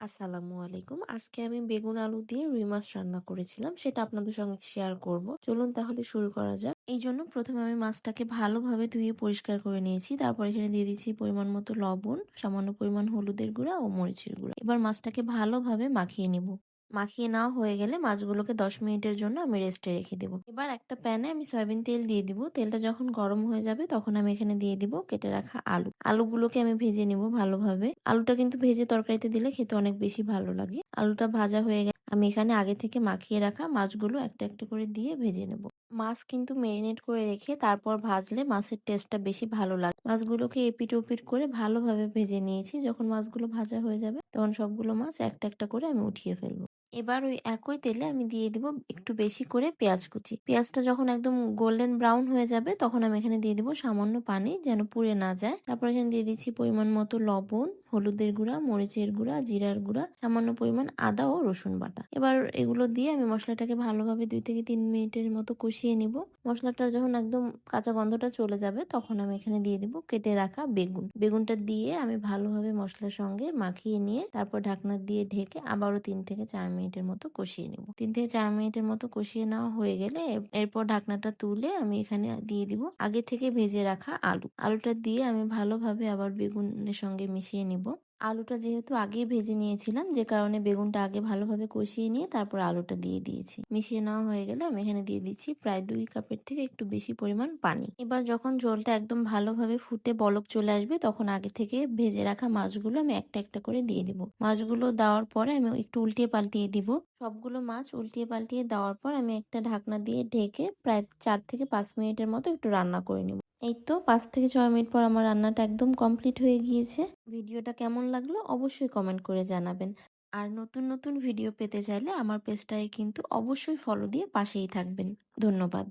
আসসালামু আলাইকুম। আজকে আমি বেগুন আলু দিয়ে রুই মাছ রান্না করেছিলাম। সেটা আপনাদের সঙ্গে শেয়ার করব। চলুন তাহলে শুরু করা যাক। এইজন্য প্রথমে আমি মাছটাকে ভালোভাবে ধুয়ে পরিষ্কার করে নিয়েছি। তারপর এখানে দিয়ে দিচ্ছি পরিমাণ মতো লবণ, সামান্য পরিমাণ হলুদের গুঁড়া ও মরিচের গুঁড়া। এবার মাছটাকে ভালোভাবে মাখিয়ে নিব। মাখিয়ে নেওয়া হয়ে গেলে মাছগুলোকে ১০ মিনিটের জন্য আমি রেস্টে রেখে দেব। এবার একটা প্যানে আমি সয়াবিন তেল দিয়ে দিব। তেলটা যখন গরম হয়ে যাবে তখন আমি এখানে দিয়ে দিব কেটে রাখা আলু। আলুগুলোকে আমি ভেজে নিব ভালোভাবে। আলুটা কিন্তু ভেজে তরকারিতে দিলে খেতে অনেক বেশি ভালো লাগে। আলুটা ভাজা হয়ে গেলে আমি এখানে আগে থেকে মাখিয়ে রাখা মাছগুলো একটা একটা করে দিয়ে ভেজে নেব। মাছ কিন্তু মেরিনেট করে রেখে তারপর ভাজলে মাছের টেস্টটা বেশি ভালো লাগে। মাছগুলোকে এপিট ওপিট করে ভালোভাবে ভেজে নিয়েছি। যখন মাছগুলো ভাজা হয়ে যাবে তখন সবগুলো মাছ একটা একটা করে আমি উঠিয়ে ফেলবো। এবার ওই একই তেলে আমি দিয়ে দিব একটু বেশি করে পেঁয়াজ কুচি। পেঁয়াজটা যখন একদম গোল্ডেন ব্রাউন হয়ে যাবে তখন আমি এখানে দিয়ে দিব সামান্য পানি যেন পুড়ে না যায়। তারপর এখানে দিয়ে দিচ্ছি পরিমাণ মতো লবণ, হলুদের গুঁড়া, মরিচের গুঁড়া, জিরার গুঁড়া, সামান্য পরিমাণ আদা ও রসুন বাটা। এবার এগুলো দিয়ে আমি মশলাটাকে ভালোভাবে ২ থেকে ৩ মিনিটের মতো কষিয়ে নিব। মশলাটা যখন একদম কাঁচা গন্ধটা চলে যাবে তখন আমি এখানে দিয়ে দিব কেটে রাখা বেগুন। বেগুনটা দিয়ে আমি ভালোভাবে মশলার সঙ্গে মাখিয়ে নিয়ে তারপর ঢাকনা দিয়ে ঢেকে আবারও ৩ থেকে ৪ মিনিটের মতো কষিয়ে নিব। ৩ থেকে ৪ মিনিটের মতো কষিয়ে নেওয়া হয়ে গেলে এরপর ঢাকনাটা তুলে আমি এখানে দিয়ে দিব আগে থেকে ভেজে রাখা আলু। আলুটা দিয়ে আমি ভালোভাবে আবার বেগুনের সঙ্গে মিশিয়ে নিব। আলুটা যেহেতু আগেই ভেজে নিয়েছিলাম যে কারণে বেগুনটা আগে ভালোভাবে কষিয়ে নিয়ে তারপর আলুটা দিয়ে দিয়েছি। মিশিয়ে নেওয়া হয়ে গেলে আমি এখানে দিয়ে দিচ্ছি প্রায় ২ কাপের থেকে একটু বেশি পরিমাণ পানি। এবার যখন ঝোলটা একদম ভালোভাবে ফুটে বলক চলে আসবে তখন আগে থেকে ভেজে রাখা মাছগুলো আমি একটা একটা করে দিয়ে দিব। মাছগুলো দেওয়ার পরে আমি একটু উল্টিয়ে পাল্টিয়ে দিব। সবগুলো মাছ উল্টিয়ে পাল্টিয়ে দেওয়ার পর আমি একটা ঢাকনা দিয়ে ঢেকে প্রায় ৪ থেকে ৫ মিনিটের মতো একটু রান্না করে নিব। এই তো ৫ থেকে ৬ মিনিট পর আমার রান্নাটা একদম কমপ্লিট হয়ে গিয়েছে। ভিডিওটা কেমন লাগলো অবশ্যই কমেন্ট করে জানাবেন। আর নতুন নতুন ভিডিও পেতে চাইলে আমার পেজটাকে কিন্তু অবশ্যই ফলো দিয়ে পাশেই থাকবেন। ধন্যবাদ।